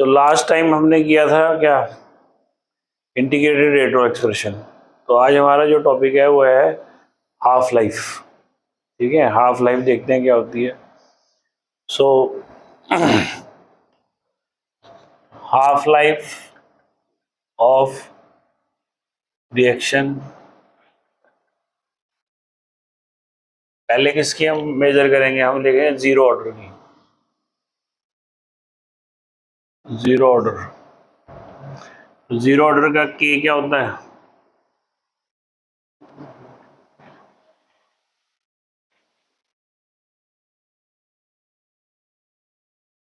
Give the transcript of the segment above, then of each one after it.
तो last time हमने किया था क्या, इंटीग्रेटेड रेट्रो एक्सप्रेशन। तो आज हमारा जो टॉपिक है वो है हाफ लाइफ। ठीक है, हाफ लाइफ देखते हैं क्या होती है। So half life of reaction, पहले किसकी हम मेजर करेंगे, हम देखेंगे जीरो ऑर्डर की। जीरो ऑर्डर, जीरो ऑर्डर का के क्या होता है,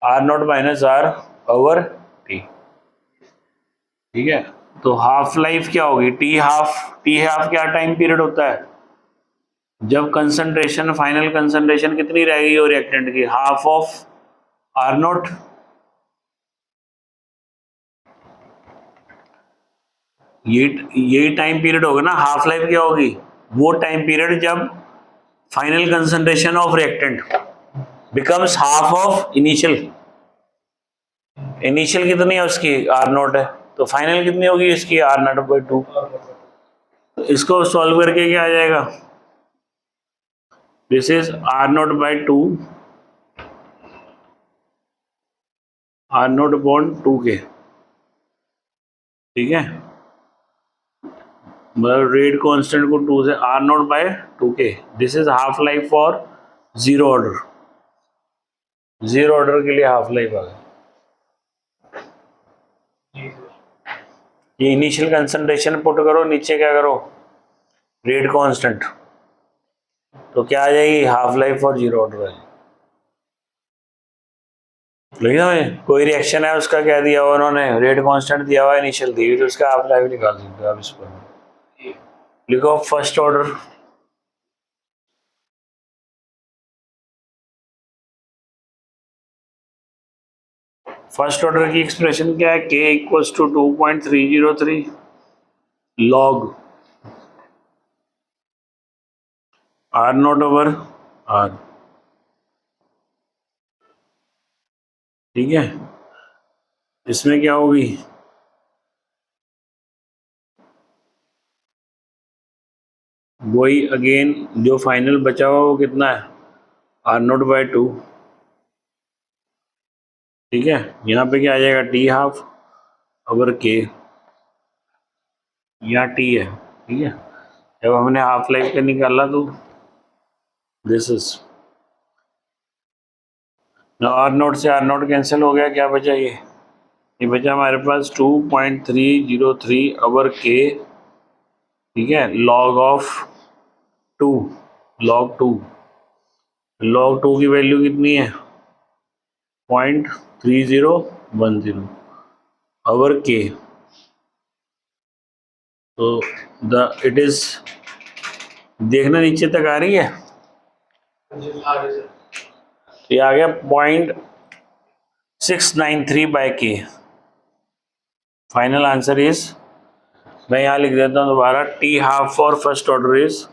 R not minus R over T. ठीक है, तो हाफ लाइफ क्या होगी, टी हाफ। टी हाफ क्या टाइम पीरियड होता है, जब कंसंट्रेशन, फाइनल कंसंट्रेशन कितनी रहेगी वो रिएक्टेंट की, हाफ ऑफ आर नॉट। ये टाइम पीरियड होगा ना, हाफ लाइफ क्या होगी, वो टाइम पीरियड जब final concentration of reactant becomes half of initial. Initial कितनी है उसकी, आर नॉट है, तो फाइनल कितनी होगी इसकी, आर नॉट बाई 2। तो इसको सॉल्व करके क्या आ जाएगा, this is R not by 2, R not upon 2 के। ठीक है, मतलब रेट कांस्टेंट को 2 से, आर नॉट बाय 2 के। This is half life for zero order. Zero order के लिए हाफ लाइफ आ गई। ये इनिशियल कंसंट्रेशन पुट करो, नीचे क्या करो, रेट कांस्टेंट, तो क्या आ जाएगी, half life for zero order है। लेकिन कोई रिएक्शन है उसका क्या दिया हुआ उन्होंने, रेट कांस्टेंट दिया हुआ, इनिशियल दी हुई, तो उसका हाफ लाइफ निकाल सकते हो आप। इस पर लिखो फर्स्ट ऑर्डर, फर्स्ट ऑर्डर की एक्सप्रेशन क्या है, k equals to 2.303 log R not over R. ठीक है, इसमें क्या होगी, वही अगेन जो फाइनल बचा हुआ वो कितना है, आर नॉट बाई 2। ठीक है, यहाँ पे क्या आ जाएगा, टी हाफ ओवर के, यहाँ टी है। ठीक है, जब हमने हाफ लाइफ का निकाला तो दिस इज, आर नॉट से आर नॉट कैंसिल हो गया, क्या बचा ये बचा हमारे पास 2.303 ओवर के। ठीक है, लॉग ऑफ 2, लॉग 2, लॉग 2 की वैल्यू कितनी है, 0.3010 ओवर के। तो द इट इज, देखना नीचे तक आ रही है, तो ये आ गया 0.693 बाय के। फाइनल आंसर इज, मैं यहाँ लिख देता हूँ दोबारा, T half for first order is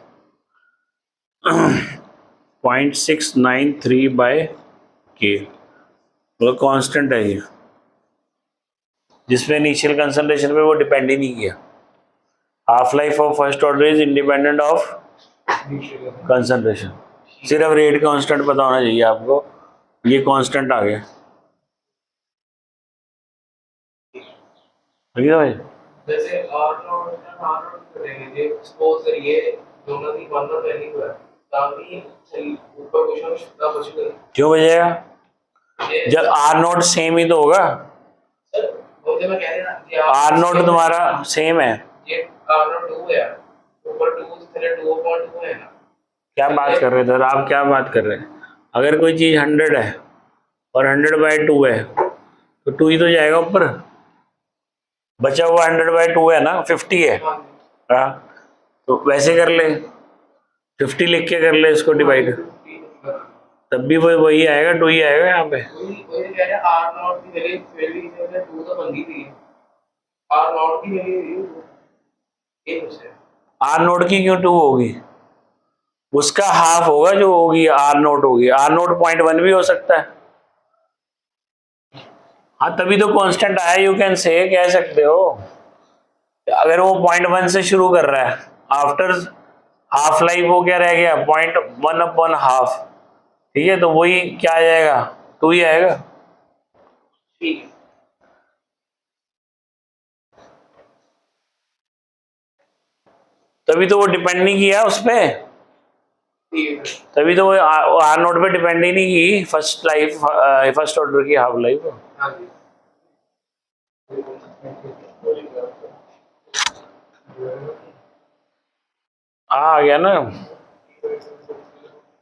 0.693 by k, मतलब कांस्टेंट है ये, जिसमें इनिशियल कंसंट्रेशन पे वो डिपेंड ही नहीं किया। Half life of first order is independent of concentration, सिर्फ रेट कांस्टेंट पता होना चाहिए आपको, ये कांस्टेंट आ गया। ठीक है भाई, जैसे आर नॉट करेंगे, सपोज करिए दोनों की 1 वैल्यू है, ताकि ऊपर क्वेश्चन कितना बचेगा, क्यों बचेगा, जब आर नोट सेम ही तो होगा। सर वो जो मैं कह रहा हूं, आर नोट तुम्हारा सेम है, ये आर नॉट 2 है, ऊपर 2 से पहले 2.2 है ना। क्या बात कर रहे थे आप, क्या बात कर रहे हैं, अगर कोई चीज 100 है और 100/2 है तो 2 ही तो जाएगा ऊपर, बचा हुआ 100/2 है ना, 50 है। हाँ, तो वैसे कर ले, 50 लिख के कर ले इसको डिवाइड, तब भी वही आएगा, 2 ही आएगा यहाँ पे। वही कह रहे हैं, आर नॉट की वैल्यू 2 तो बन गई थी, आर नॉट की वैल्यू ये है, आर नोट की क्यों 2 होगी, उसका हाफ होगा जो होगी, आर नोट होगी, आर नोट 0.1 भी हो सकता है, हाँ तभी तो कांस्टेंट आया, यू कैन से, कह सकते हो। अगर वो 0.1 से शुरू कर रहा है, आफ्टर हाफ लाइफ वो क्या रह गया, 0.1/2, ठीक है, तो वही क्या आ जाएगा, 2 ही आएगा। ठीक है। तभी तो वो डिपेंड नहीं किया उस पे, ठीक है। तभी तो वो आर नोट पे डिपेंड ही नहीं की फर्स्ट लाइफ, फर्स्ट ऑर्डर की हाफ लाइफ। हाँ जी। आ गया ना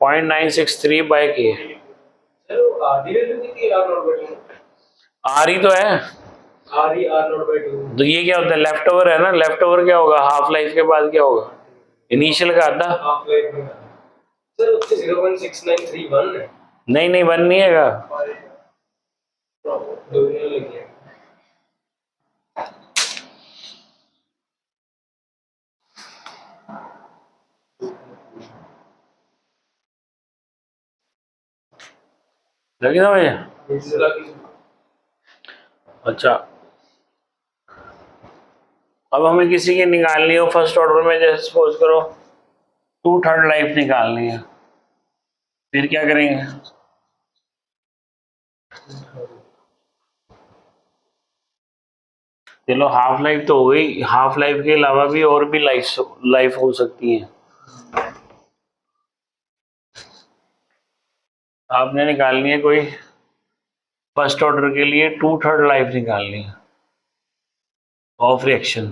0.963/k। चलो आधी वैल्यू कितनी R not by two? R ही तो है, आर नॉट बाई टू। तो ये क्या होता है, लेफ्ट ओवर है ना, लेफ्ट ओवर क्या होगा, हाफ लाइफ के बाद क्या होगा, इनिशियल का आधा। हाफ लाइफ में सर उससे 0.6931 है। नहीं नहीं, 1 नहीं है, दो दिन लगी है। लगी ना भैया। लगी। अच्छा, अब हमें किसी की निकालनी हो फर्स्ट ऑर्डर में, जैसे सपोज करो 2/3 लाइफ निकालनी है, फिर क्या करेंगे, चलो हाफ लाइफ तो हो गई, हाफ लाइफ के अलावा भी और भी लाइफ हो सकती है। आपने निकालनी है कोई फर्स्ट ऑर्डर के लिए 2/3 लाइफ निकालनी है ऑफ रिएक्शन,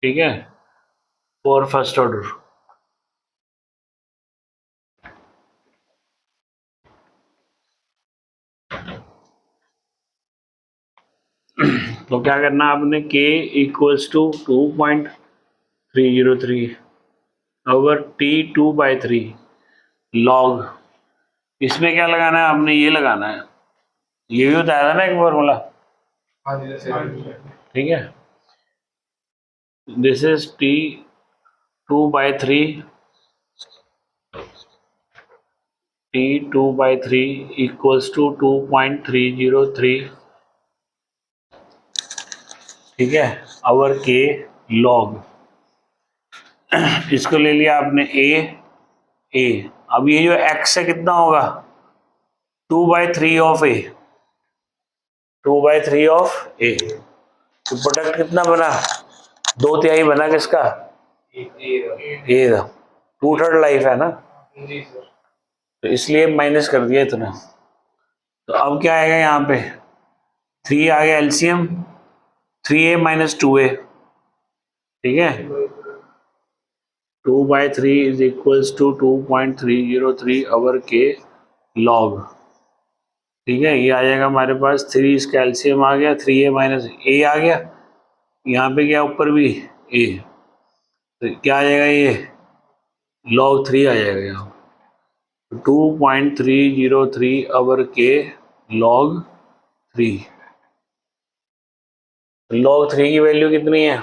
ठीक है, फॉर फर्स्ट ऑर्डर। तो क्या करना आपने, k equals to 2.303 over T2/3 log, इसमें क्या लगाना है आपने, ये लगाना है, ये भी बताया था ना एक फॉर्मूला, हाँ जी सर। ठीक है, this is T2/3 equals to 2.303, ठीक है, आवर के लॉग, इसको ले लिया आपने ए, अब ये जो x है कितना होगा, 2/3 ऑफ ए, 2/3 ऑफ ए, तो प्रोडक्ट कितना बना, 2/3 बना किसका, ए का, 2/3 लाइफ है ना, जी सर। तो इसलिए माइनस कर दिया इतना। तो अब क्या आएगा यहाँ पे, 3 आ गया एलसीएम, 3a - 2a, ठीक है, 2/3 इज इक्वल्स टू 2.303 अवर के लॉग, ठीक है, ये आ जाएगा हमारे पास, 3 इसका एलसीएम आ गया, 3a - a आ गया, यहाँ पे क्या ऊपर भी a, तो क्या आ जाएगा, ये log 3 आ जाएगा यहाँ, 2.303 अवर के log 3, log 3 की वैल्यू कितनी है,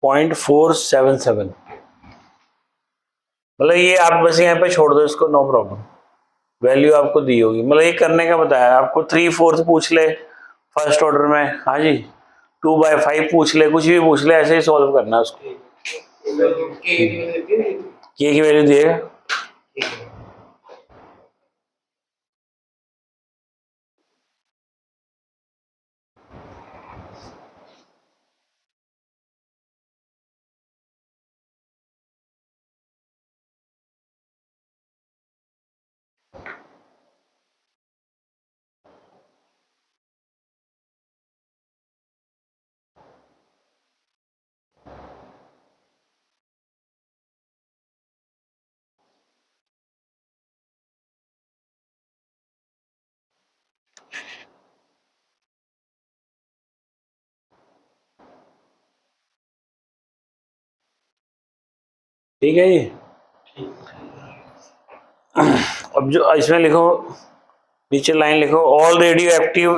0.477, मतलब ये आप बस यहाँ पे छोड़ दो इसको, नो प्रॉब्लम, वैल्यू आपको दी होगी, मतलब ये करने का बताया आपको, 3/4 पूछ ले फर्स्ट ऑर्डर में, हाँ जी, 2/5 पूछ ले, कुछ भी पूछ ले, ऐसे ही सॉल्व करना है उसको, के की वैल्यू दिएगा, ठीक है जी। अब जो इसमें लिखो नीचे लाइन लिखो, all radio active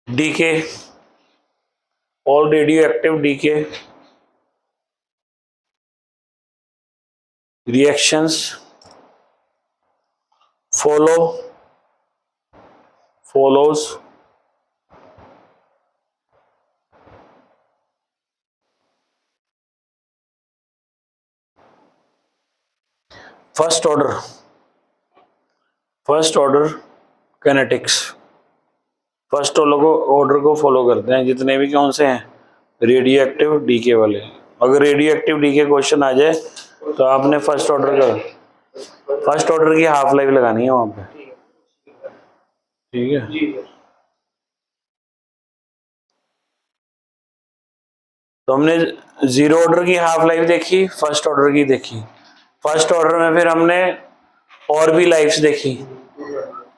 decay, all radio active decay reactions follows first order kinetics, first order को फॉलो करते हैं जितने भी कौन से हैं रेडियो एक्टिव डीके वाले। अगर रेडियो एक्टिव डीके क्वेश्चन आ जाए तो आपने फर्स्ट ऑर्डर की हाफ लाइफ लगानी है वहां पे, ठीक है। तो हमने जीरो ऑर्डर की हाफ लाइफ देखी, फर्स्ट ऑर्डर की देखी, फर्स्ट ऑर्डर में फिर हमने और भी लाइफ्स देखी,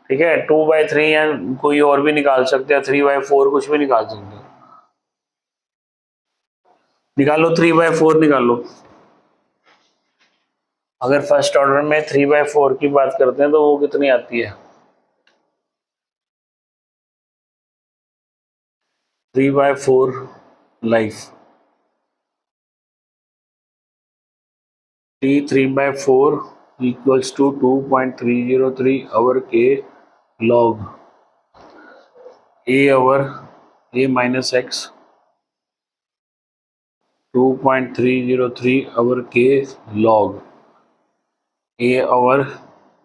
ठीक है। 2/3 या कोई और भी निकाल सकते हैं, 3/4 कुछ भी निकाल सकते हैं। निकालो 3/4 निकालो। अगर फर्स्ट ऑर्डर में 3/4 की बात करते हैं तो वो कितनी आती है, 3/4 life, T3/4 equals to 2.303 over k log a over a minus x 2.303 over k log a over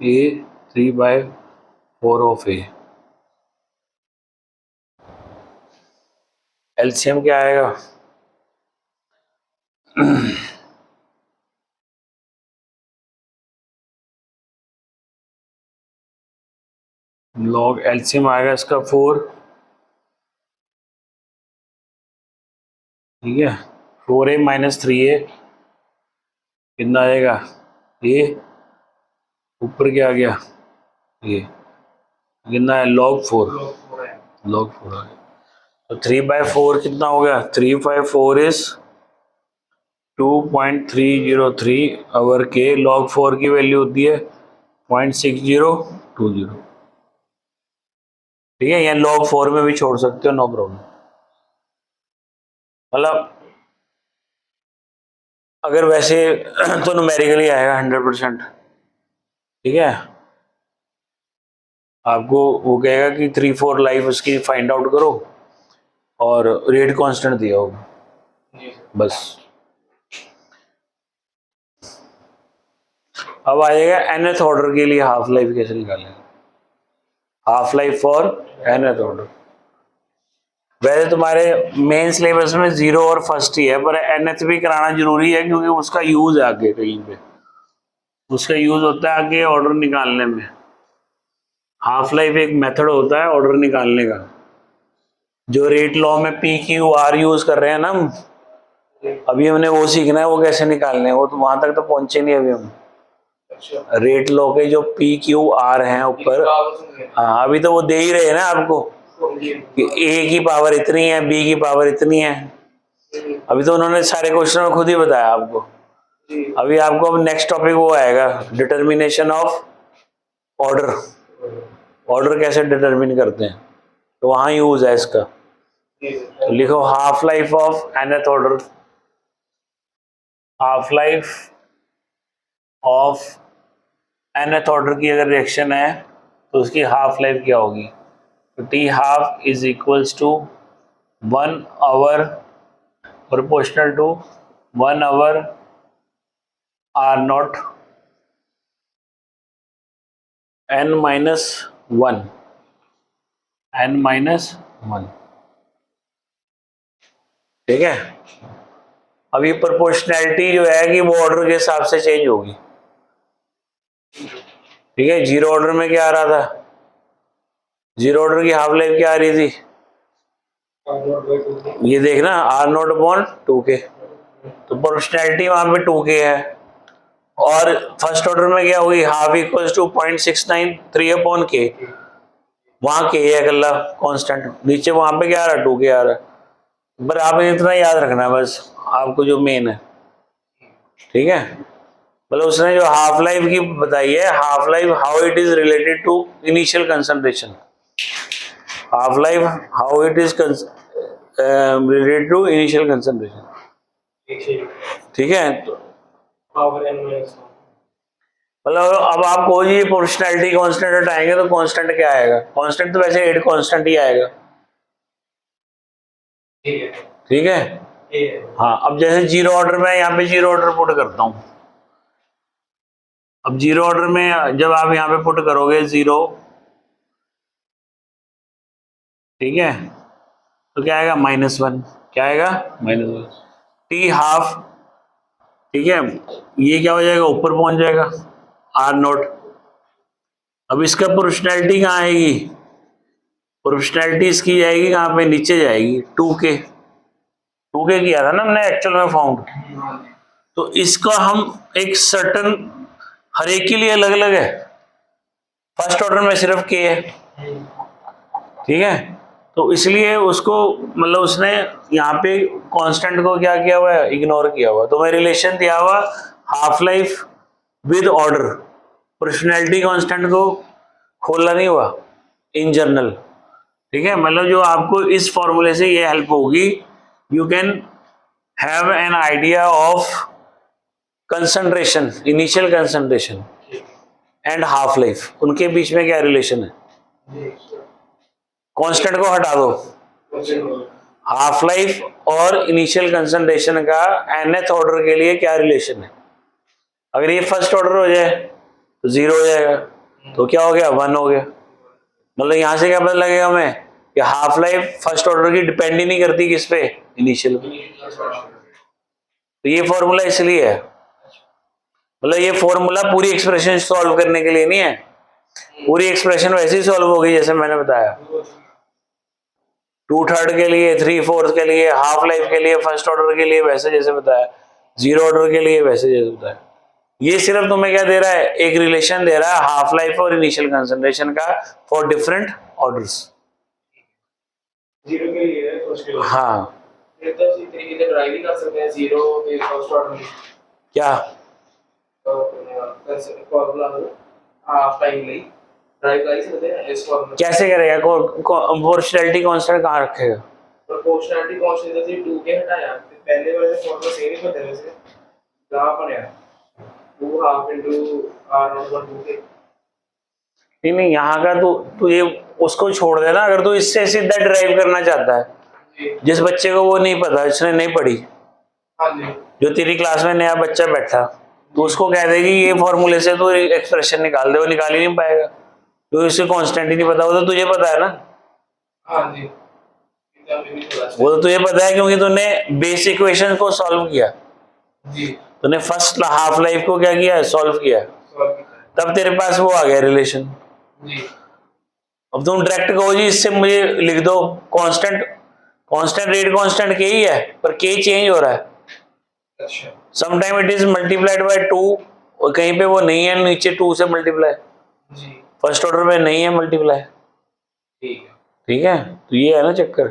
a 3/4 of a। LCM क्या आएगा, log एलसीएम आएगा इसका 4, ठीक है। 4a minus 3a कितना आएगा, a ऊपर क्या आ गया ये, कितना है log 4 आ गया। तो 3/4 कितना हो गया, 3/4 इज 2.303 आवर के log 4 की वैल्यू होती है 0.6020, ठीक है। या log 4 में भी छोड़ सकते हो, नो प्रॉब्लम। मतलब अगर वैसे तो न्यूमेरिकली आएगा 100%, ठीक है। आपको वो कहेगा कि 3-4 लाइफ उसकी फाइंड आउट करो और रेट कांस्टेंट दिया होगा, बस। अब आएगा nth ऑर्डर के लिए हाफ लाइफ कैसे निकालेंगे, half life for nth order. वैसे तुम्हारे मेन सिलेबस में 0 और फर्स्ट ही है, पर nth भी कराना जरूरी है क्योंकि उसका यूज है आगे, कहीं पे उसका यूज होता है आगे ऑर्डर निकालने में। हाफ लाइफ एक मेथड होता है ऑर्डर निकालने का, जो रेट लॉ में PQR यूज कर रहे हैं ना हम, अभी हमने वो सीखना है, वो कैसे निकालने हैं, वो तो वहां तक तो पहुंचे नहीं अभी हम। रेट लॉ के जो PQR हैं ऊपर, हाँ अभी तो वो दे ही रहे हैं ना आपको कि A की पावर इतनी है, B की पावर इतनी है, अभी तो उन्होंने सारे क्वेश्चन में खुद ही बताया आपको। अभी आपको अब नेक्स्ट टॉपिक वो आएगा, डिटर्मिनेशन ऑफ ऑर्डर, ऑर्डर कैसे डिटरमिन करते हैं, तो वहां यूज है इसका। तो लिखो half life of nth order, half life of nth order की अगर रिएक्शन है तो उसकी हाफ लाइफ क्या होगी, तो T half is equals to 1 over proportional to 1 over R0 n-1, ठीक है। अब ये प्रोपोर्शनैलिटी जो है कि वो ऑर्डर के हिसाब से चेंज होगी, ठीक है। जीरो ऑर्डर में क्या आ रहा था, जीरो ऑर्डर की हाफ लाइफ क्या आ रही थी, ये देखना R0/2k, तो प्रोपोर्शनैलिटी वहां पे 2k है। और फर्स्ट ऑर्डर में क्या हुई, हाफ इक्वल्स टू 0.693/k, वहां k है अगला कांस्टेंट, नीचे वहां पे क्या आ रहा है 2k आ रहा है। पर आपने इतना याद रखना है बस, आपको जो मेन है, ठीक है। मतलब उसने जो हाफ लाइफ की बताई है, half life how it is related to initial concentration, half life how it is related to initial concentration. ठीक है, तो पावर n minus 1। मतलब अब आप कोई ये प्रोपोर्शनैलिटी कांस्टेंट हटाएंगे तो कांस्टेंट क्या आएगा, कांस्टेंट तो वैसे 8 कांस्टेंट ही आएगा। ठीक है। ठीक है, ठीक है। हाँ। अब जैसे जीरो ऑर्डर में यहाँ पे जीरो ऑर्डर पुट करता हूँ। अब जीरो ऑर्डर में जब आप यहाँ पे पुट करोगे जीरो, ठीक है, तो क्या आएगा -1, क्या आएगा -1 टी हाफ। ठीक है, ये क्या हो जाएगा, ऊपर पहुंच जाएगा R0। अब इसका प्रोपोर्शनैलिटी कहाँ आएगी, प्रोपोर्शनैलिटी इसकी जाएगी कहाँ पे, नीचे जाएगी 2K, 2K किया था ना हमने एक्चुअल में फाउंड। तो इसका हम एक सर्टन, हर एक के लिए अलग अलग है, फर्स्ट ऑर्डर में सिर्फ K है। ठीक है, तो इसलिए उसको मतलब उसने यहाँ पे कांस्टेंट को क्या किया हुआ है, इग्नोर किया हुआ। तो मैं रिलेशन दिया हुआ half life with order, proportionality constant को खोलना नहीं हुआ इन जनरल। ठीक है, मतलब जो आपको इस फॉर्मूले से ये हेल्प होगी, you can have an idea of concentration, initial concentration and half life, उनके बीच में क्या रिलेशन है। कांस्टेंट को हटा दो, हाफ लाइफ और इनिशियल कंसंट्रेशन का nth ऑर्डर के लिए क्या रिलेशन है। अगर ये फर्स्ट ऑर्डर हो जाए तो 0 हो जाएगा, तो क्या हो गया, 1 हो गया। मतलब यहां से क्या पता लगेगा हमें कि हाफ लाइफ फर्स्ट ऑर्डर की डिपेंड ही नहीं करती किस पे, इनिशियल पे। तो ये फॉर्मूला इसलिए है, मतलब ये फॉर्मूला पूरी एक्सप्रेशन सॉल्व करने के लिए नहीं है, पूरी एक्सप्रेशन वैसे ही सॉल्व होगी जैसे मैंने बताया, 2/3 के लिए, 3/4 के लिए, हाफ लाइफ के लिए, फर्स्ट ऑर्डर के लिए वैसे जैसे बताया, जीरो ऑर्डर के लिए वैसे जैसे बताया। ये सिर्फ तुम्हें क्या दे रहा है, एक रिलेशन दे रहा है हाफ लाइफ और इनिशियल कंसंट्रेशन का फॉर डिफरेंट ऑर्डर्स। जीरो के लिए फर्स्ट के लिए। हाँ, फिर तो इसी तरीके से ड्राइव ही कर सकते हैं जीरो के फर्स्ट ऑर्डर में। क्या फॉर्मूला हो हाफ टाइम ਲਈ ड्राइव कर ही सकते हैं इस फॉर्मूला। कैसे करेगा, प्रोपोर्शनैलिटी कांस्टेंट कहाँ रखेगा, प्रोपोर्शनैलिटी कांस्टेंट से 2 के हटाया, पहले वाले फॉर्मूला सेम ही बदले वैसे कहां पर है 2 हाफ इनटू R0 2 के। नहीं नहीं, यहाँ का तू ये उसको छोड़ देना। अगर तू इससे सीधा ड्राइव करना चाहता है, जी जिस बच्चे को वो नहीं पता, जिसने नहीं पढ़ी, हाँ जी जो तेरी क्लास में नया बच्चा बैठा, तो उसको कह देगी ये फॉर्मूले से तो एक्सप्रेशन निकाल दे, वो निकाल ही नहीं पाएगा, तो इसे कांस्टेंट ही नहीं पता। वो तो तुझे पता है ना, हाँ जी इतना भी नहीं पता। वो तो तुझे पता है क्योंकि तूने बेस इक्वेशन को सॉल्व किया, जी तूने फर्स्ट हाफ लाइफ को क्या किया, सॉल्व किया, सॉल्व किया है। तब तेरे पास वो आ गया रिलेशन। जी अब तुम डायरेक्ट कहो जी इससे मुझे लिख दो कांस्टेंट, कांस्टेंट रेट कांस्टेंट के ही है, पर के चेंज हो रहा है, अच्छा some time it is multiplied by 2, और कहीं पे वो नहीं है नीचे 2 से मल्टीप्लाई, जी फर्स्ट ऑर्डर में नहीं है मल्टीप्लाई। ठीक है। ठीक है, तो ये है ना चक्कर।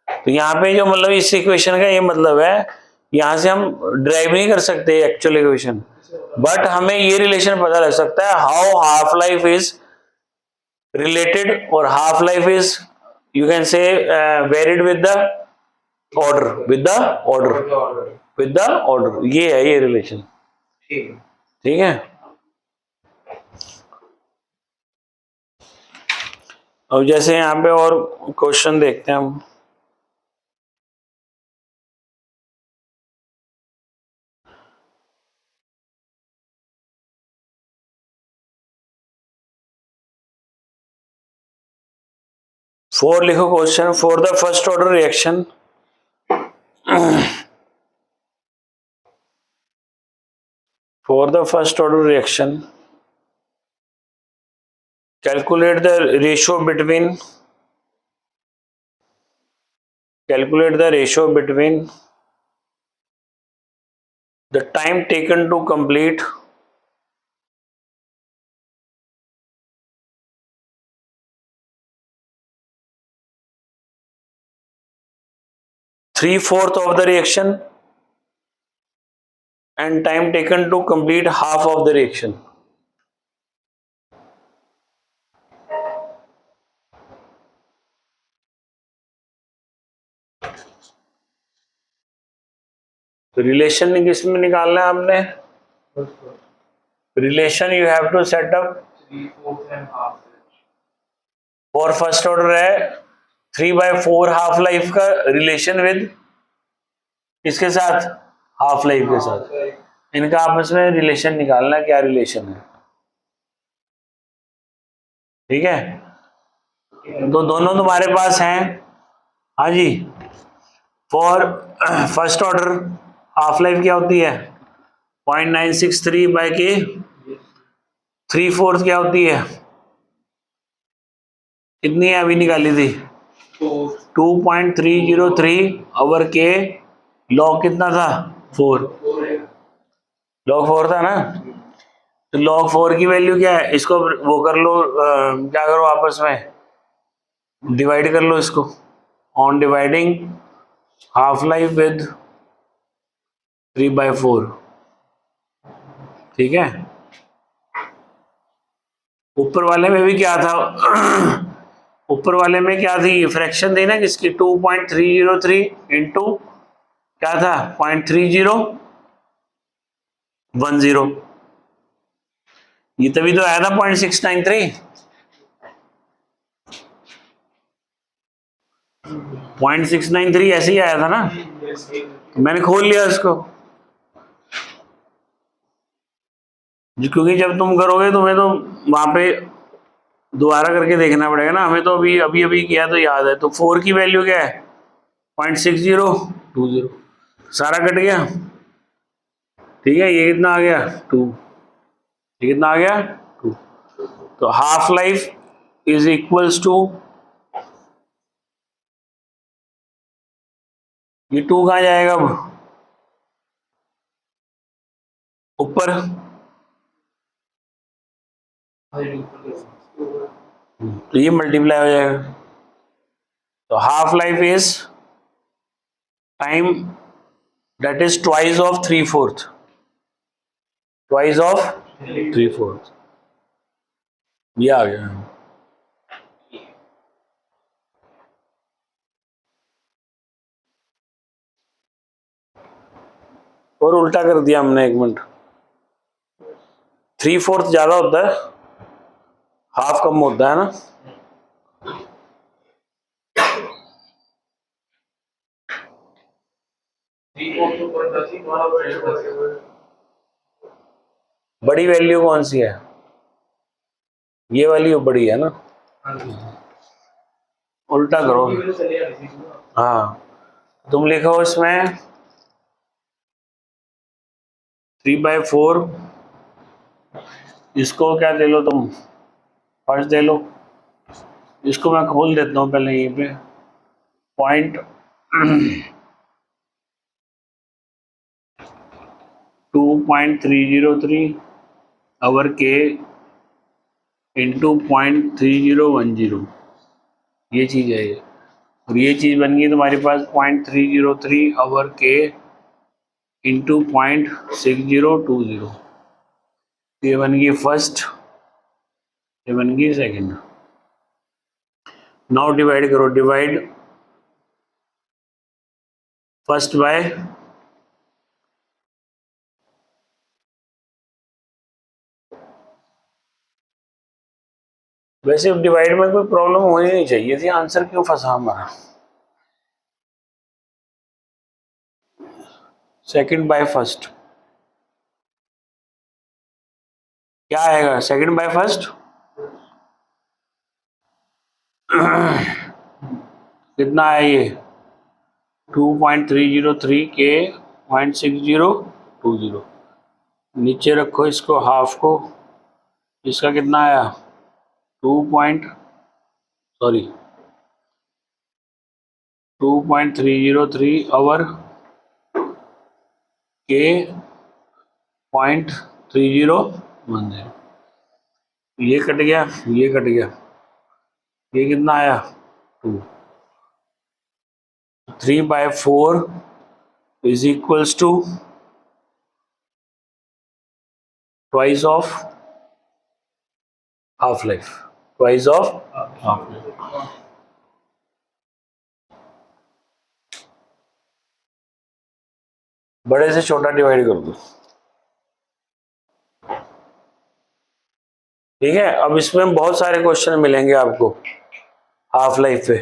तो यहाँ पे जो मतलब इस इक्वेशन का ये मतलब है, यहाँ से हम ड्राइव नहीं कर सकते एक्चुअल इक्वेशन, बट हमें ये रिलेशन पता लग सकता है how half life is related, or half life is, you can say, varied with the order, with the order, order with the order, ये है ये रिलेशन। ठीक है। ठीक है, अब जैसे यहाँ पे और क्वेश्चन देखते हैं हम। फोर लिखो question, for the first order reaction for the first order reaction, calculate the ratio between, the time taken to complete three-fourth of the reaction and time taken to complete half of the reaction. तो relation किस में निकालना है आपने? Relation you have to set up 3/4 and half. For first order है 3/4 half life का relation with किसके साथ? हाफ लाइफ के साथ। इनका आपस में रिलेशन निकालना है, क्या रिलेशन है, ठीक है। तो दोनों तुम्हारे पास हैं, हाँ जी। For first order half life क्या होती है? 0.963/k, 3/4 क्या होती है? कितनी है अभी निकाली थी? 2.303/k। लॉग कितना था? 4। लॉग 4 था ना। तो log 4 की वैल्यू क्या है? इसको वो कर लो, क्या करो आपस में डिवाइड कर लो इसको। On dividing half life with 3/4, ठीक है। ऊपर वाले में भी क्या था? ऊपर वाले में क्या थी? फ्रैक्शन थी ना किसकी? 2.303 इंटू क्या था? 0.3010। ये तभी तो आया था 0.693। 0.693 ऐसे ही आया था ना। तो मैंने खोल लिया इसको, क्योंकि जब तुम करोगे तुम्हें तो वहां पे दोबारा करके देखना पड़ेगा ना। हमें तो अभी अभी अभी किया तो याद है। तो 4 की वैल्यू क्या है? 0.6020। सारा कट गया, ठीक है। ये कितना आ गया? 2। ये कितना आ गया? 2। तो half life is equals to, ये 2 कहाँ जाएगा अब? ऊपर। तो ये मल्टीप्लाई हो जाएगा। तो half life is time that is twice of 3/4, twice of 3/4। ये आ गया। और उल्टा कर दिया हमने, 1 मिनट। 3/4 ज्यादा होता है, हाफ कम होता है ना। बड़ी वैल्यू कौन सी है? ये वाली बड़ी है ना। उल्टा करो। हाँ, तुम लिखो इसमें 3/4। इसको क्या दे लो तुम? फर्स्ट दे लो। इसको मैं खोल देता हूँ पहले यहीं पे। Point 2.303/k into 0.3010। ये चीज़ है ये। और ये चीज़ बन गई तुम्हारे पास 0.303/k इंटू 0.6020। ये बन गई फर्स्ट, ये बन गई सेकेंड। नाउ डिवाइड करो। डिवाइड फर्स्ट बाय वैसे डिवाइड में कोई प्रॉब्लम होनी नहीं चाहिए थी। आंसर क्यों फंसा हमारा? सेकंड बाय फर्स्ट क्या आएगा? सेकंड बाय फर्स्ट कितना है ये? 2.303/k 0.6020। नीचे रखो इसको, हाफ को। इसका कितना आया? 2.303/k 0.3010। ये कट गया, ये कट गया। ये कितना आया? 2। 3/4 is equals to twice of half life, twice of half life. बड़े से छोटा डिवाइड कर दो, ठीक है। अब इसमें बहुत सारे क्वेश्चन मिलेंगे आपको हाफ लाइफ पे।